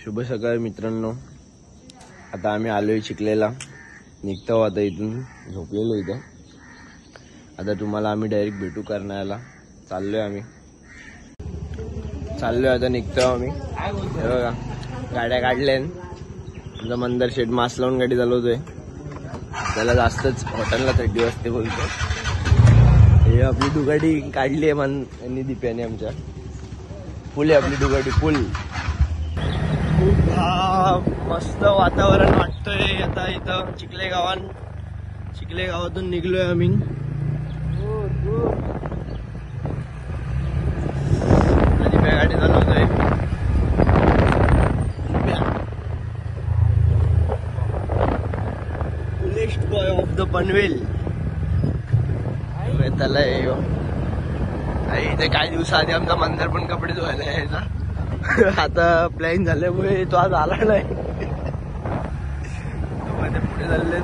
शुभ सकाळ मित्रांनो. आता आम्ही आलोय चिखलेला, निघतो आता इथून, झोपलेलो इथं. आता तुम्हाला आम्ही डायरेक्ट भेटू करण्याला चाललोय आता निघतो आम्ही. हे बघा गाड्या काढल्या, आमचा मंदार शेठ मास्क लावून गाडी चालवतोय. त्याला जास्तच हॉटेलला थंडी वाजते बोलतो. हे आपली दुगाडी काढली आहे यांनी, दिप्याने आमच्या. फुल आहे आपली दुगाडी, फुल. मस्त वातावरण वाटतंय आता इथं चिखले गावातून निघलोय आम्ही. दिप्या गाडी चालवतोय. फुलेस्ट बॉय ऑफ द पनवेल त्याला. इथे काही दिवसाआधी आमचा मंदार पण कपडे धुवायला यायचा. आता प्लॅन झाल्यामुळे तो आज आला नाही. पुढे चालले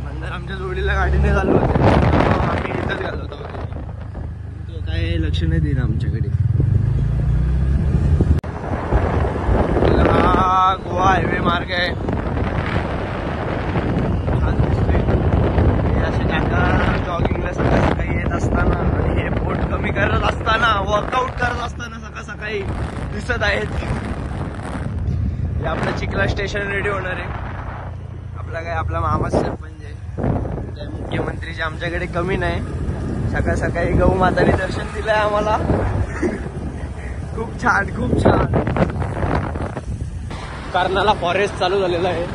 मंदार आमच्या जोडीला गाडीने घालू होते, आम्ही इथंच घालवतो. तो काय लक्ष नाही देईन आमच्याकडे. हा गोवा हायवे मार्ग आहे. जॉगिंगला सकाळी येत असताना आणि हे पोट कमी करत असताना, वर्कआउट करत असताना सकाळी दिसत आहेत. हे आपलं चिखला स्टेशन रेडी होणार आहे. आपला मामा सरपंच आहे, मुख्यमंत्रीचे आमच्याकडे कमी नाही. सकाळी गौ माताने दर्शन दिलंय आम्हाला. खूप छान. कर्नाला फॉरेस्ट चालू झालेला आहे.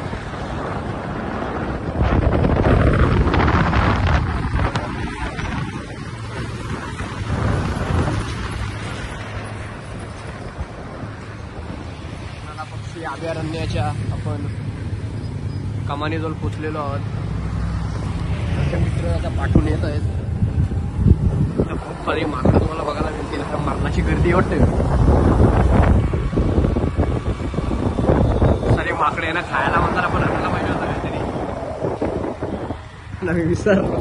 पक्षी अभयारण्याच्या आपण कमानीजवळ पोचलेलो आहोत. मित्र आता पाठवून येत आहेत. खूप सारी माकडं तुम्हाला बघायला मिळतील. मरणाची गर्दी वाटते. सारी माकडे यांना खायला म्हणताना आपण आणायला पाहिजे होतं काहीतरी. मी विसरलो.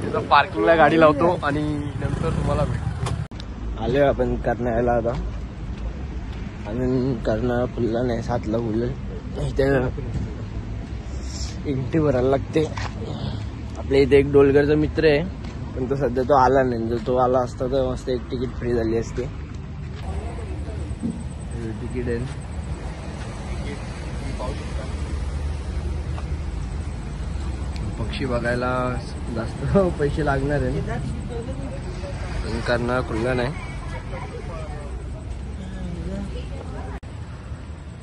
तिथं पार्किंगला गाडी लावतो आणि नंतर तुम्हाला भेटतो. आलोय आपण करण्याला आता. आणि करणं फुलला नाही, 7ला फुललं. इथे इंटी भरायला लागते. आपल्या इथे एक डोलगरचा मित्र आहे, पण तो सध्या तो आला नाही. जर तो आला असता तर मस्त एक तिकीट फ्री झाली असते. तिकीट आहे. पक्षी बघायला जास्त पैसे लागणार आहे, पण करणं खुललं नाही.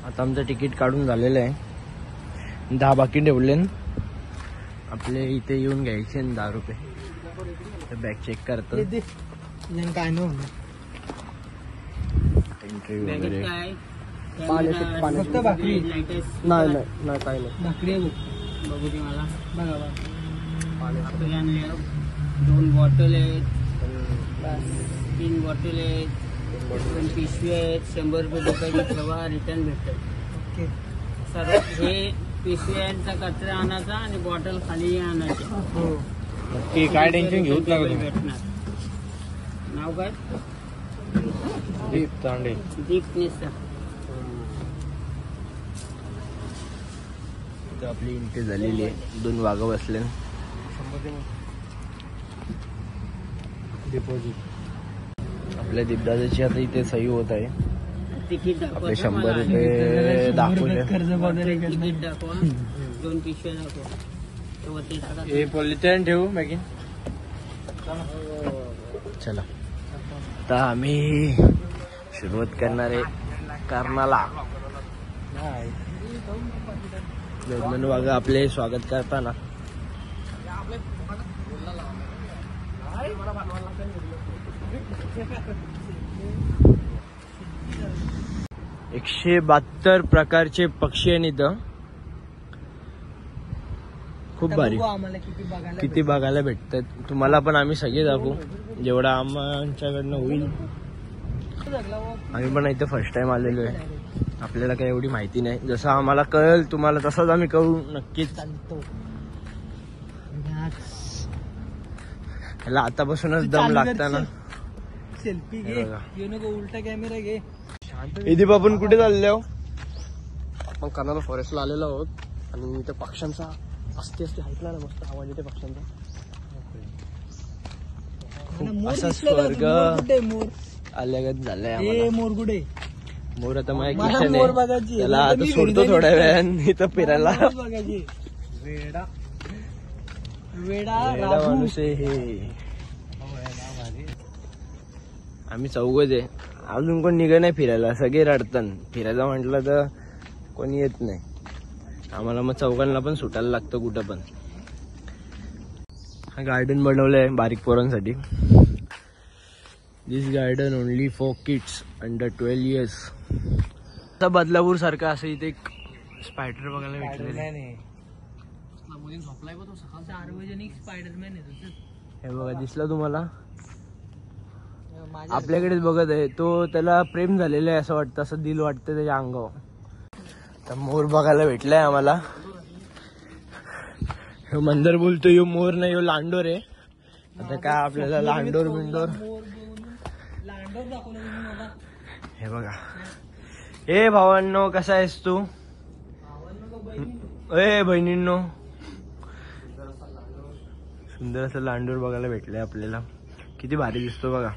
आता आमचं तिकीट काढून झालेलं आहे. 10 बाकी ठेवले. आपले इथे येऊन घ्यायचे 10 रुपये. बॅग चेक करतो. काय एंट्री वगैरे फक्त भाकरी नाही काय नाही. भाकरी बघू दे मला. बघा भाकरी आणली. 2 बॉटल आहेत, 3 बॉटल आहेत, 2 पिशवी आहेत. 100 रुपये दुपारी ठेवा, रिटर्न भेटतात. Okay sir. हे पिशव्यांचा कचरा आणायचा आणि बॉटल खाली आणायची. हो नक्की, काय टेन्शन घेऊच नका. भेटणार. नाव काय? दीप तांडे. दीप नेसा. आपली एंट्री झालेली आहे. 2 वाघ बसले. डिपॉझिट आपल्या दीपदादाची आता इथे सही होत आहे. तिकीट आपले 100 रुपये दाखवले. कर्ज वगैरे तिकीट दाखवा. 2 पिशव्या दाखवा. हे पॉलिथिन ठेवू मॅगी. चला आता आम्ही सुरुवात करणार आहे कर्नाला. दोन वाघ आपले स्वागत करताना. एकशे 72 प्रकारचे पक्षी आहेत इथं. खूप भारी. किती बघायला भेटतात तुम्हाला, पण आम्ही सगळे दाखवू जेवढं आमच्याकडनं होईल. आम्ही पण इथे फर्स्ट टाइम आलेलो आहे. आपल्याला काही एवढी माहिती नाही. जसं आम्हाला कळेल तुम्हाला तसंच आम्ही कळू नक्कीच. ह्याला आतापासूनच दम लागताना. सेल्फी घे. घेऊ नको, उलटा कॅमेरा घे. इथे आपण कुठे चालले आहो? आपण कर्नाटक फॉरेस्टला आलेलो आहोत आणि इथे पक्ष्यांचा असते ऐकला ना मस्त आवाज येते पक्ष्यांचा. असा स्वर्ग आल्यागत झालाय. मोर कुठे? मोर आता माझ्या मला खिशाने. मोर बघायची. त्याला आता सोडतो थोड्या वेळाने इथं फिरायला. बघायची. वेडा वेडा वेडा माणूस आहे हे. आम्ही चौघच आहे, अजून कोण निघ नाही फिरायला. सगळे रडतात. फिरायला म्हटलं तर कोणी येत नाही. आम्हाला मग चौघांना पण सुटायला लागतं कुठं पण. हा गार्डन बनवलंय बारीक पोरांसाठी. This garden only for kids under 12 years. आता बदलापूर सारखं असं इथे एक स्पायडर बघायला भेटलेलं. सार्वजनिक स्पायडरमॅन आहे तुझं. हे बघा दिसला तुम्हाला? आपल्याकडेच बघत आहे तो. त्याला प्रेम झालेलं आहे असं वाटतं, असं दिल वाटतं त्याच्या अंगावर. तर मोर बघायला भेटलाय आम्हाला. ह्यो मंदर बोलतो यो मोर नाही, यो लांडोर आहे. आता काय आपल्याला लांडोर बिंडोर. हे बघा. ए भावांनो, कसा आहेस तू? ए बहिणींनो, सुंदर असं लांडोर बघायला भेटलंय आपल्याला. किती भारी दिसतो बघा.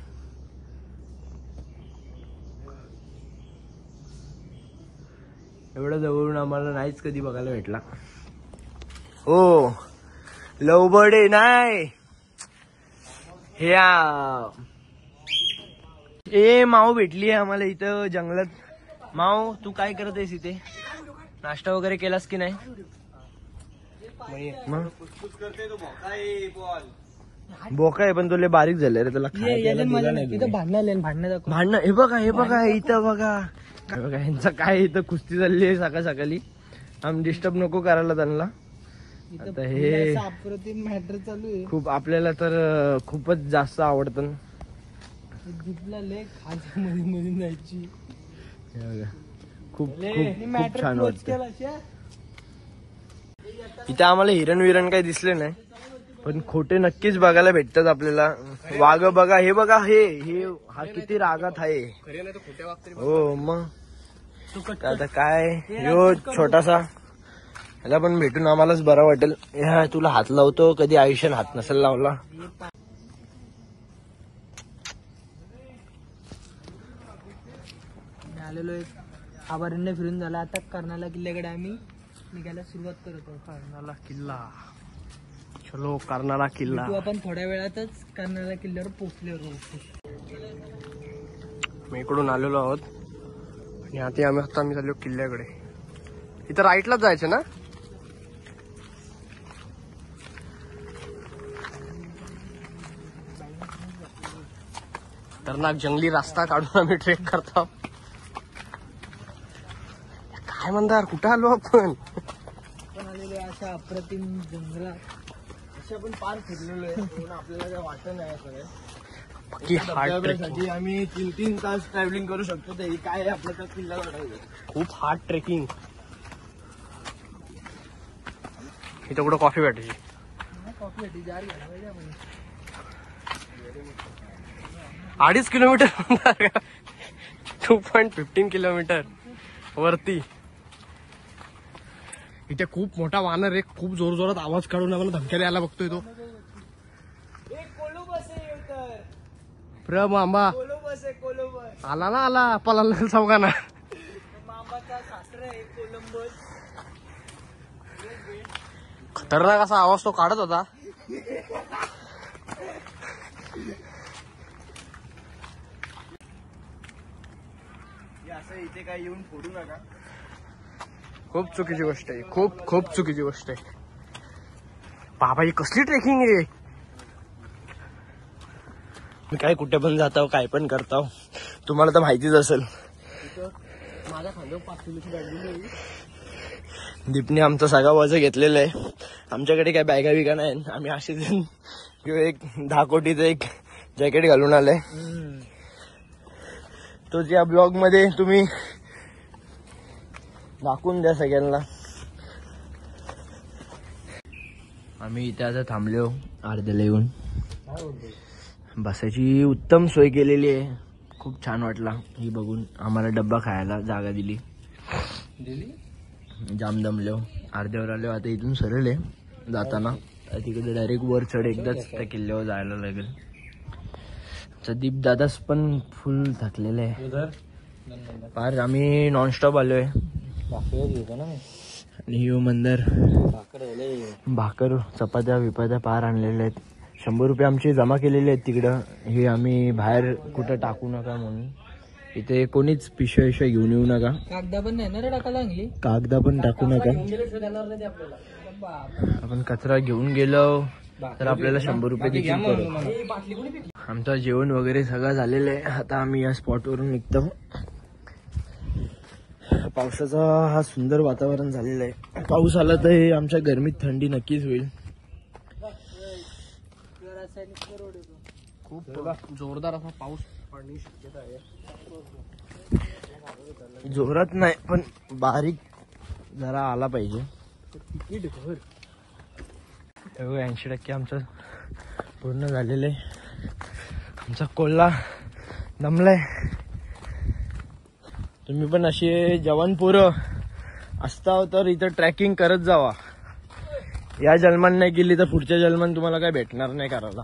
एवढं जवळून आम्हाला नाहीच कधी बघायला भेटला. ओ लव बर्ड आहे नाही हे. ए माऊ भेटली आहे आम्हाला इथं जंगलात. माऊ, तू काय करत आहेस इथे? नाश्ता वगैरे केलास की नाही? मग बोका आहे पण तुला बारीक झाले रे. तुला भांडणं. हे बघा हे बघा इथं बघा. बघा यांचं काय इथं कुस्ती चालली आहे सकाळ सकाळी. आम्ही डिस्टर्ब नको करायला त्यांना. आता हे मॅटर चालू आहे. खूप आपल्याला तर खूपच जास्त आवडतं. जिपला लेक खायच्या मध्ये जायची. खूप खूप छान वाटतं. इथे आम्हाला हिरण विरण काही दिसले नाही, पण खोटे नक्कीच बघायला भेटतात आपल्याला. वाघ बघा, हे बघा, हे हा किती रागात आहे. हो मग आता काय यो छोटासा ह्याला पण भेटून आम्हालाच बरं वाटेल. ह्या तुला हात लावतो, कधी आयुष्यात हात नसेल लावला. आलेलो आभारण्य फिरून झाला. आता कर्नाला किल्ल्याकडे आम्ही निघायला सुरुवात करतो. कर्नाला किल्ला, चलो कर्नाला किल्ला. आपण थोड्या वेळातच कर्नाला किल्ल्यावर पोहोचलो. मी इकडून आलेलो आहोत आणि आता आम्ही चाललो किल्ल्याकडे. इथं राईटलाच जायचं ना? खतरनाक जंगली रस्ता काढून आम्ही ट्रेक करतो. काय म्हणतात, कुठं आलो आपण? आलेलो अशा अप्रतिम जंगलात. अशा पण पार फिरलेलो आहे. आपल्याला काय वाटत नाही सगळं. हार्ड आम्ही 3-3 तास ट्रॅव्हलिंग करू शकतो. ते काय आपल्याला किल्ला वाटायचं. खूप हार्ड ट्रेकिंग. इथं कुठं कॉफी भेटायची. कॉफी भेटी जार घ्यायला पाहिजे आपण. 2.5 किलोमीटर 2.15 किलोमीटर वरती. इथे खूप मोठा वानर आहे. खूप जोर जोरात आवाज काढून आम्हाला धमक्याला यायला बघतोय तो. मांबा आला ना, आला पळाला चौघांना. मामाचा सासरा आहे कोलंबस. खतरनाक असा आवाज तो काढत होता. असं इथे काय येऊन फोडू नका. खूप चुकीची गोष्ट आहे. खूप खूप चुकीची गोष्ट आहे. बाबा ही कसली ट्रेकिंग आहे. मी काय कुठे पण जातो, काय पण करतो, तुम्हाला तर माहितीच असेल. माझ्या खांद्यावर 5 किलोची बॅग. दीपने आमचं सगळा वजन घेतलेलं आहे. आमच्याकडे काय बॅगा बिगा नाही. आम्ही असे एक 10 कोटीचं एक जॅकेट घालून आलंय. तो या ब्लॉग मध्ये तुम्ही दाखवून द्या सगळ्यांना. आम्ही इथे आता थांबलो अर्ध्याला येऊन. बसायची उत्तम सोय केलेली आहे. खूप छान वाटला ही बघून. आम्हाला डब्बा खायला जागा दिली. जाम दमलो, अर्ध्यावर आलो. आता इथून सरळ आहे जाताना, तिकडे डायरेक्ट वर चढ एकदाच त्या किल्ल्यावर जायला लागेल. दीप दादाच पण फुल थकलेले आहे पार. आम्ही नॉनस्टॉप आलोय. आणि ही मंदर भाकर चपात्या विपात्या पार आणलेल्या आहेत. 100 रुपये आमचे जमा केलेले आहेत तिकडं. हे आम्ही बाहेर कुठं टाकू नका म्हणून. इथे कोणीच पिशव्या घेऊन येऊ नका. कागदा पण नाही ना रे टाकायला लागली. कागदा पण टाकू नका. आपण कचरा घेऊन गेलो तर आपल्याला 100 रुपये देखील पडेल. आमचं जेवण वगैरे सगळं झालेलं आहे. आता आम्ही या स्पॉटवरून निघतो. पावसाचा हा सुंदर वातावरण झालेलं आहे. पाऊस आला तर हे आमच्या गरमीत थंडी नक्कीच होईल. खूप जोरदार असा पाऊस पडण्याची शक्यता आहे. जोरात नाही पण बारीक जरा आला पाहिजे. 80% आमचं पूर्ण झालेलं आहे. आमचा कोल्हा दमलाय. तुम्ही पण असे जवान पोरं असता तर इथं ट्रॅकिंग करत जावा. या जन्मान नाही गेली तर पुढच्या जन्मान तुम्हाला काय भेटणार नाही करायला.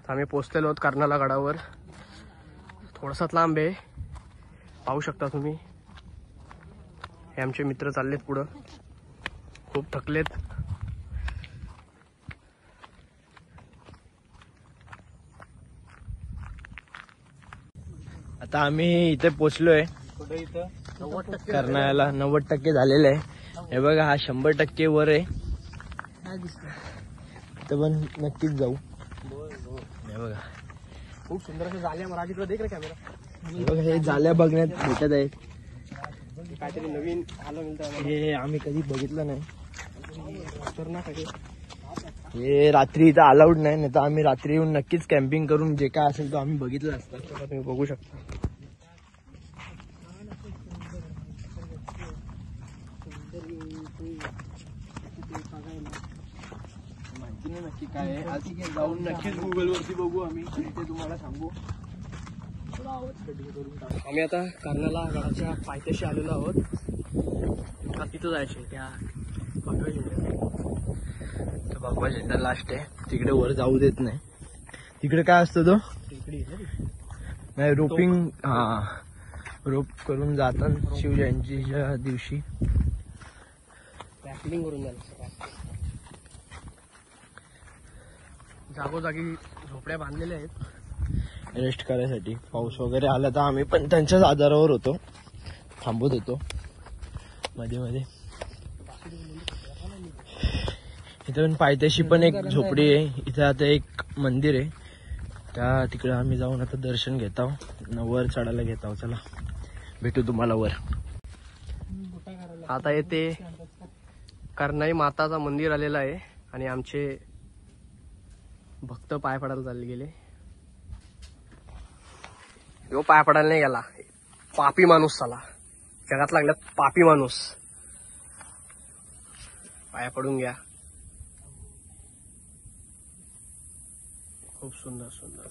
आम्ही पोचलेलो आहोत कर्नाला गडावर. थोडासाच लांब आहे, पाहू शकता तुम्ही. हे आमचे मित्र चाललेत पुढं, खूप थकलेत. आता आम्ही इथे पोचलोय कर्नाळ्याला. 90% झालेलं आहे. हे बघा हा 100% वर आहे. इथं पण नक्कीच जाऊ. हे बघा खूप सुंदर असं झाले. मराठीकडे देख रे कॅमेरा. हे बघा हे जाल्या बघण्यात भेटत आहेत. काहीतरी नवीन आलं मिळतं. हे आम्ही कधी बघितलं नाही. खतरनाक आहे. हे रात्री इथं अलाउड नाही तर आम्ही रात्री येऊन नक्कीच कॅम्पिंग करून जे काय असेल तो आम्ही बघितलं असतं. तुम्ही बघू शकता. माहिती नाही नक्की काय आहे. आज जाऊन नक्कीच गुगल वरती बघू आम्ही आणि ते तुम्हाला सांगू. आम्ही आता कर्नाला गडाच्या पायथ्याशी आलेलो आहोत. का तिथं जायचे त्या भगवा झेंड्यात. भगवा झेंडा लास्ट आहे. तिकडे वर जाऊ देत नाही. तिकडे काय असतं तो नाही रोपिंग. हा रोप करून जातात शिवजयंतीच्या दिवशी. रॅपलिंग करून जायला. जागोजागी झोपड्या बांधलेल्या आहेत रेस्ट करायसाठी. पाऊस वगैरे आला तर आम्ही पण त्यांच्याच आधारावर होतो, थांबत होतो मध्ये मध्ये. इथं पण पायथ्याशी पण एक झोपडी आहे. इथं आता एक मंदिर आहे. त्या तिकडे आम्ही जाऊन आता दर्शन घेत आहोत. वर चढायला घेत आहोत. चला भेटू तुम्हाला वर. आता येते कर्नाई माताचं मंदिर आलेलं आहे आणि आमचे भक्त पाय पडायला चालले गेले. यो पाय पडायला नाही गेला. पापी माणूस झाला. जगात लागला पापी माणूस. पाया पडून घ्या. खूप सुंदर सुंदर.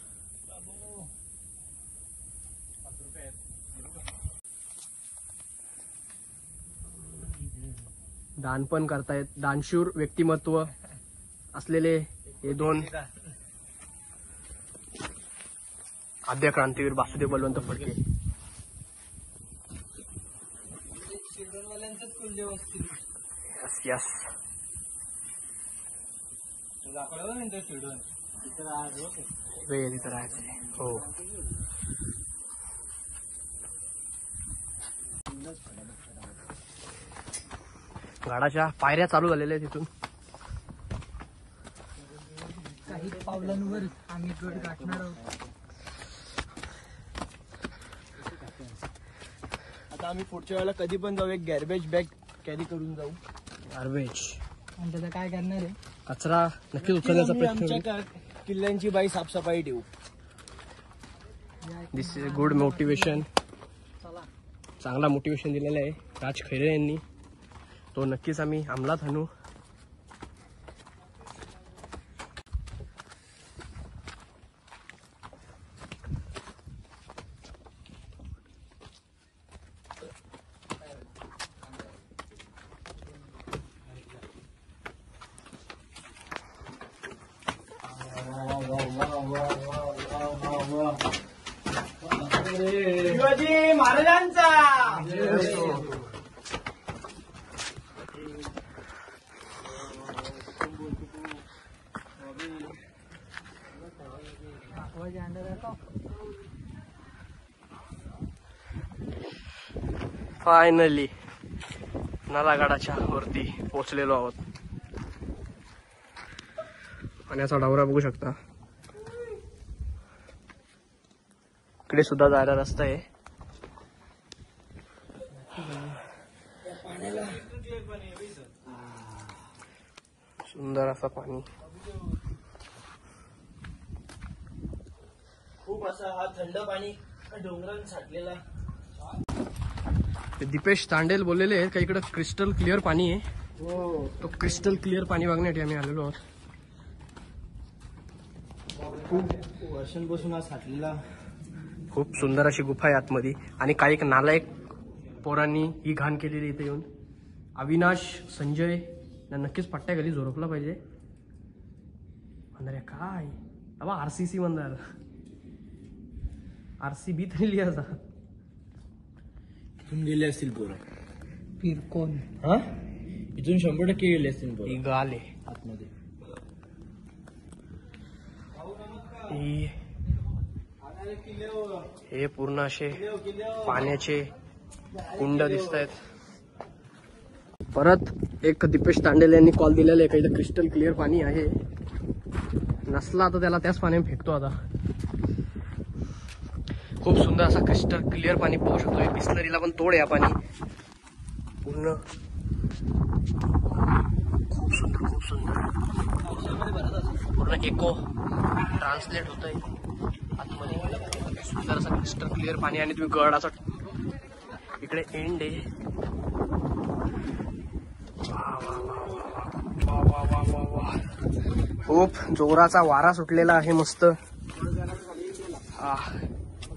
दान पण करतायत. दानशूर व्यक्तिमत्व असलेले हे दोन आद्य क्रांतीवीर वासुदेव बलवंत फडके. Yes yes. तिथं राहायचं. हो गडाच्या पायऱ्या चालू झालेल्या आहेत. तिथून काही पावलांवर आम्ही गड गाठणार आहोत. आता आम्ही पुढच्या वेळेला कधी पण जाऊ एक गॅर्बेज बॅग कॅरी करून जाऊ. गार्बेज आणि त्याचा काय करणार आहे. कचरा नक्कीच उचलण्याचा आम्ही प्रयत्न आमच्या किल्ल्यांची बाई साफसफाई ठेवू. दिस इज गुड मोटिवेशन. चांगला मोटिवेशन दिलेला आहे राज खैरे यांनी. तो नक्कीच आम्ही अंमलात आणू. शिवाजी महाराजांचा. फायनली नलागडाच्या वरती पोहोचलेलो आहोत. पाण्याचा डवरा बघू शकता. इकडे सुद्धा जायला रस्ता आहे. सुंदर असा पाणी. खूप असा हा थंड पाणी डोंगरात साठलेला. दीपेश तांडेल बोललेले आहेत का इकडे क्रिस्टल क्लिअर पाणी आहे. हो, तो क्रिस्टल क्लिअर पाणी बघण्यासाठी आम्ही आलेलो आहोत. खूप वर्षांपासून हा साठलेला. खूप सुंदर अशी गुफा आहे आतमध्ये. आणि काही एक नालायक पोरांनी ही घाण केलेली इथे येऊन. अविनाश संजय ना नक्कीच पट्ट्या घरी झोरपला पाहिजे. म्हणणार काय अबा RCC म्हणणार RCB तरी लिहायचा. इथून गेले असतील पोरं. फिर कोण हा, इथून 100% गेले असतील ही पोरं गाल आहे. आतमध्ये. हे पूर्ण असे पाण्याचे कुंड दिसत आहेत. परत एक दीपेश तांडेल यांनी कॉल दिलेला आहे का इथं क्रिस्टल क्लिअर पाणी आहे. नसला तर त्याला त्याच पाण्याने फेकतो आता. खूप सुंदर असा क्रिस्टल क्लिअर पाणी पाहू शकतो. बिस्लरीला पण तोड या पाणी पूर्ण. खूप सुंदर खूप सुंदर पूर्ण इको ट्रान्सलेट होत आहे आतमध्ये. सुंदर असं क्रिस्टल क्लिअर पाणी. आणि तुम्ही गडाचा इकडे एंड आहे. खूप जोराचा वारा सुटलेला आहे. मस्त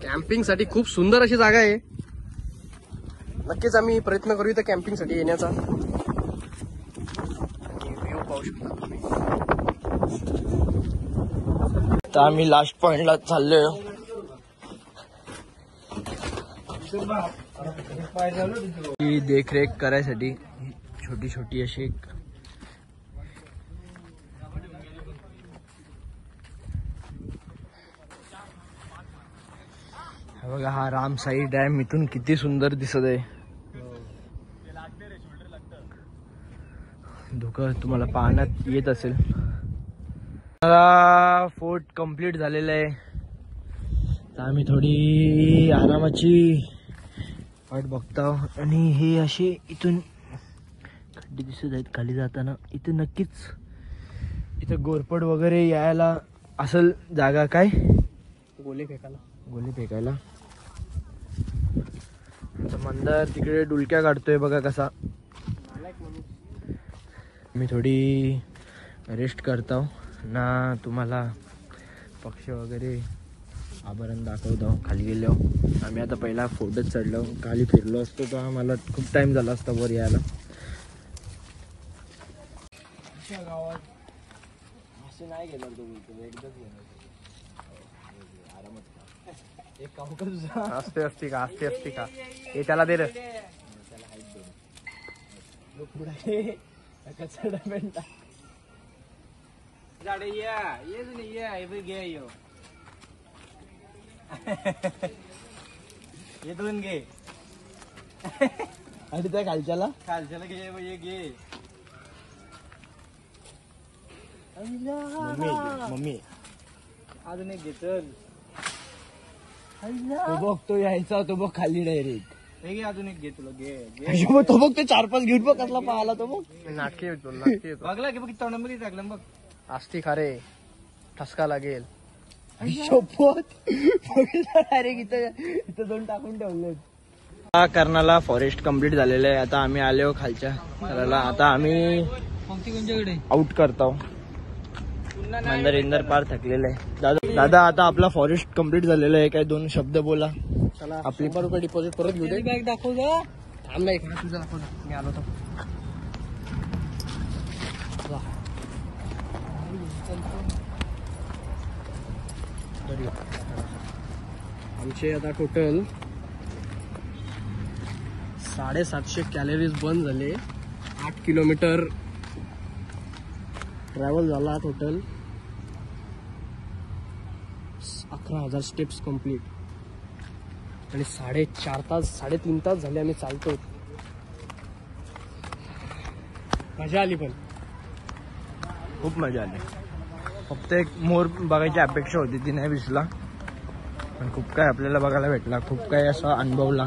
कॅम्पिंग साठी खूप सुंदर अशी जागा आहे. नक्कीच आम्ही प्रयत्न करू इथं कॅम्पिंग साठी येण्याचा. व्ह्यू पाहू शकता तुम्ही. तर आम्ही लास्ट पॉइंटला चाललोय. ही देखरेख करायसाठी छोटी छोटी अशी एक बघा. हा रामसाई डॅम इथून किती सुंदर दिसत आहे. धुकं तुम्हाला पाहण्यात येत असेल. फोर्ट कंप्लीट झालेला आहे. तर आम्ही थोडी आरामाची वाट बघतो. आणि हे असे इथून खड्डे दिसत आहेत खाली जाताना. इथं नक्कीच इथं गोरपड वगैरे यायला असेल जागा. काय गोले फेकायला गोली फेकायला. मंदार तिकडे डुलक्या काढतोय बघा कसा. मी थोडी रेस्ट करतो ना. तुम्हाला पक्ष वगैरे आभरण दाखवतो खाली गेल्यावर. आम्ही आता पहिला फोटोच चढलो. खाली फिरलो असतो तर आम्हाला खूप टाइम झाला असता वर यायला. गावात असं नाही गेलं तो बोलतो. एकदाच गेलो आरामात. एक असते असते का असते असते का हे त्याला दे रे. हे दोन घे. आणि त्या खालच्याला घे. मम्मी अजून एक घे. चल तो बघ. तो यायचा तो बघ खाली डायरेक्ट. हे घे अजून एक घे. तुला घे. मग तो बघ ते 4-5 घेऊन बघ कसला पाहिला तो बघ. नाटकी येतो नाटकी येतो. बघला की बघ तोंडामध्ये टाकलं बघ. असती खारे ठसका लागेल. डायरेक्ट इथं दोन टाकून ठेवले. कर्नाला फॉरेस्ट कम्प्लीट झालेलं आहे. आता आम्ही आलो खालच्या करायला. आता आम्ही आउट करतो. मंदार इंदर पार थकलेलं आहे. दादा आता आपला फॉरेस्ट कम्प्लीट झालेला आहे. काय 2 शब्द बोला. चला आपली ₹100 डिपॉझिट परत घेऊ दे. बॅग दाखव जा. थांब नाही का तुझं दाखव. मी आलो तर आमचे आता टोटल 750 कॅलरीज बर्न झाले. 8 किलोमीटर ट्रॅव्हल झाला. Total 11,000 steps complete. आणि 3.5 तास झाले आम्ही चालतो. मजा आली पण खूप मजा आली. फक्त एक मोर बघायची अपेक्षा होती, ती नाही दिसला. पण खूप काय आपल्याला बघायला भेटला, खूप काही असा अनुभवला,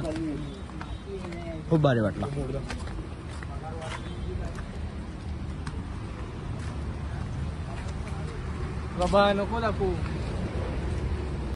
खूप भारी वाटला. बाबा नको दाखवू.